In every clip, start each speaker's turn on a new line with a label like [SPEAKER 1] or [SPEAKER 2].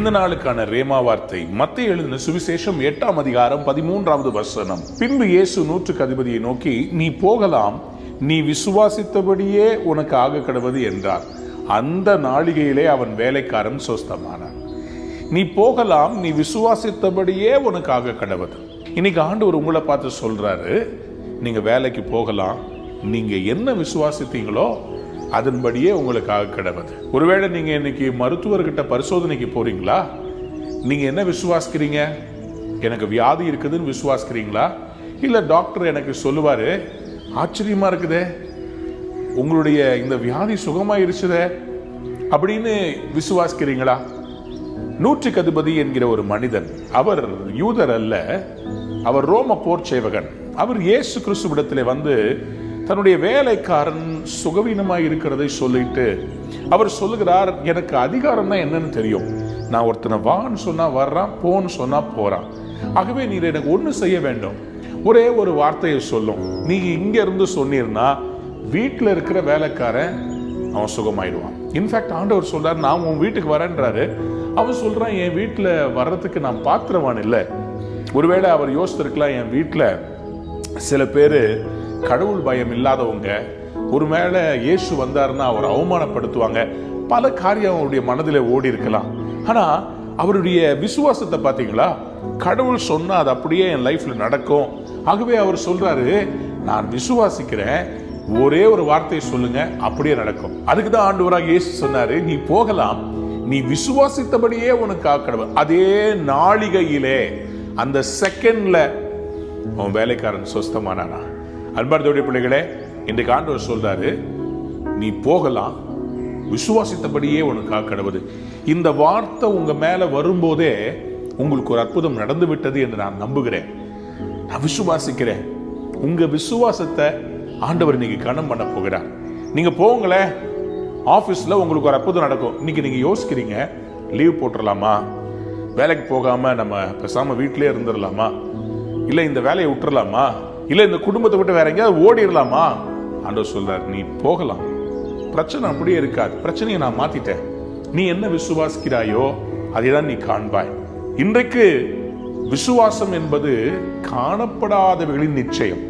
[SPEAKER 1] இந்த நாளுக்கான ரேமா வார்த்தை மத்தேயு எழுதின சுவிசேஷம் 8ஆம் அதிகாரம் 13வது வசனம். பின்பு இயேசு நூற்றுக்கு அதிபதியை நோக்கி, நீ போகலாம், நீ விசுவாசித்தபடியே உனக்கு ஆக கடவது என்றார். அந்த நாளிகையிலே அவன் வேலைக்காரன் சொஸ்தமானான். நீ போகலாம், நீ விசுவாசித்தபடியே உனக்கு ஆக கடவது. இன்னைக்கு ஆண்டவர் உங்களை பார்த்து சொல்றாரு, நீங்க வேலைக்கு போகலாம், நீங்க என்ன விசுவாசித்தீங்களோ அதன்படியே உங்களுக்கு ஆக கடவது. ஒருவேளை நீங்க இன்னைக்கு மருத்துவர்கிட்ட பரிசோதனைக்கு போறீங்களா, நீங்க என்ன விசுவாசிக்கிறீங்க? எனக்கு வியாதி இருக்குதுன்னு விசுவாசிக்கிறீங்களா? இல்ல டாக்டர் எனக்கு சொல்லுவாரு, ஆச்சரியமா இருக்குதே, உங்களுடைய இந்த வியாதி சுகமாயிருச்சுதே அப்படின்னு விசுவாசிக்கிறீங்களா? நூற்றுக்கு அதிபதி என்கிற ஒரு மனிதன், அவர் யூதர் அல்ல, அவர் ரோம போர் சேவகன். அவர் இயேசு கிறிஸ்துவிடத்திலே வந்து தன்னுடைய வேலைக்காரன் சுகவீனமாய் இருக்கிறதை சொல்லிட்டு அவர் சொல்லுகிறார், எனக்கு அதிகாரம் தான் என்னன்னு தெரியும், நான் ஒருத்தனை வான்னு சொன்னா வர்றான், போன்னு சொன்னா போறான், ஆகவே நீர் எனக்கு ஒண்ணு செய்ய வேண்டும், ஒரே ஒரு வார்த்தையை சொல்லும், நீ இங்க இருந்து சொன்னீர்னா வீட்டுல இருக்கிற வேலைக்காரன் அவன் சுகமாயிடுவான். இன்ஃபேக்ட் ஆண்டவர் சொல்றாரு, நான் உன் வீட்டுக்கு வரேன்றாரு. அவன் சொல்றான், என் வீட்டுல வர்றதுக்கு நான் பாத்திரவான் இல்லை. ஒருவேளை அவர் யோசித்திருக்கலாம், என் வீட்டுல சில பேரு கடவுள் பயம் இல்லாதவங்க, ஒருவேளை இயேசு வந்தாருன்னா அவர் அவமானப்படுத்துவாங்க, பல காரியம் அவருடைய மனதில் ஓடி இருக்கலாம். ஆனா அவருடைய விசுவாசத்தை பார்த்தீங்களா? கடவுள் சொன்னா அது அப்படியே என் லைஃப்ல நடக்கும். ஆகவே அவர் சொல்றாரு, நான் விசுவாசிக்கிறேன், ஒரே ஒரு வார்த்தையை சொல்லுங்க, அப்படியே நடக்கும். அதுக்கு தான் ஆண்டவராக இயேசு சொன்னாரு, நீ போகலாம், நீ விசுவாசித்தபடியே உனக்கு ஆக்கணும். அதே நாளிகையிலே, அந்த செகண்ட்ல அவன் வேலைக்காரன் சொஸ்தமானானா? அன்பார்ந்தோடைய பிள்ளைகளே, இன்றைக்கு ஆண்டவர் சொல்றாரு, நீ போகலாம், விசுவாசித்தபடியே உனக்கு ஆக்கடவது. இந்த வார்த்தை உங்க மேல வரும்போதே உங்களுக்கு ஒரு அற்புதம் நடந்து விட்டது என்று நான் நம்புகிறேன். நான் விசுவாசிக்கிறேன். உங்க விசுவாசத்தை ஆண்டவர் இன்னைக்கு கனம் பண்ண போகிறார். நீங்க போங்களேன், ஆபீஸ்ல உங்களுக்கு ஒரு அற்புதம் நடக்கும். இன்னைக்கு நீங்க யோசிக்கிறீங்க, லீவ் போட்டுடலாமா, வேலைக்கு போகாம நம்ம பேசாம வீட்டிலே இருந்துடலாமா, இல்ல இந்த வேலையை விட்டுறலாமா, இல்ல இந்த குடும்பத்தை விட்டு வேற எங்கேயாவது ஓடிடலாமா? ஆண்டவர் சொல்றார், நீ போகலாம், பிரச்சனை அப்படியே இருக்காது, பிரச்சனையை நான் மாத்திட்டேன், நீ என்ன விசுவாசிக்கிறாயோ அதைதான் நீ காண்பாய். இன்றைக்கு விசுவாசம் என்பது காணப்படாதவைகளின் நிச்சயம்,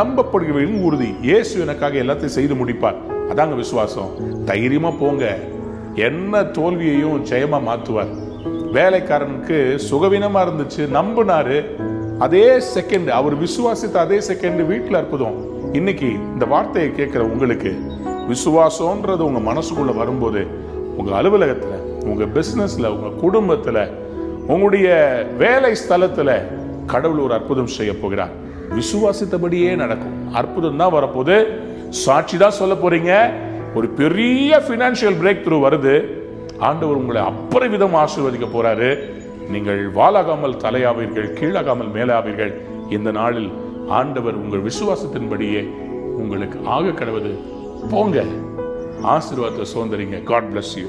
[SPEAKER 1] நம்பப்படுகிறவர்களின் உறுதி. இயேசு எனக்காக எல்லாத்தையும் செய்து முடிப்பார், அதாங்க விசுவாசம். தைரியமா போங்க, என்ன தோல்வியையும் ஜெயமா மாத்துவார். வேலைக்காரனுக்கு சுகவீனமா இருந்துச்சு, நம்பினாரு, அதே செகண்ட் அவர் விசுவாசித்த அதே செகண்ட் வீட்டுல அற்புதம். இன்னைக்கு இந்த வார்த்தையை கேட்கிற உங்களுக்கு விசுவாசம்ன்றது உங்க மனசுக்குள்ள வரும்போது, உங்க அலுவலகத்துல, உங்க பிசினஸ்ல, உங்க குடும்பத்துல, உங்களுடைய வேலை ஸ்தலத்துல கடவுள் ஒரு அற்புதம் செய்ய போகிறார். விசுவாசித்தபடியே நடக்கும். அற்புதம் தான் வரப்போது, சாட்சி தான் சொல்ல போறீங்க. ஒரு பெரிய பினான்சியல் பிரேக் த்ரூ வருது. ஆண்டவர் உங்களை அபரிவிதம் ஆசீர்வதிக்க போறாரு. நீங்கள் வாலாகாமல் தலையாவீர்கள், கீழாகாமல் மேலாவீர்கள். இந்த நாளில் ஆண்டவர் உங்கள் விசுவாசத்தின்படியே உங்களுக்கு ஆக கடவுது. போங்க, ஆசீர்வாதத்தை சுதந்திரிங்க. God bless you.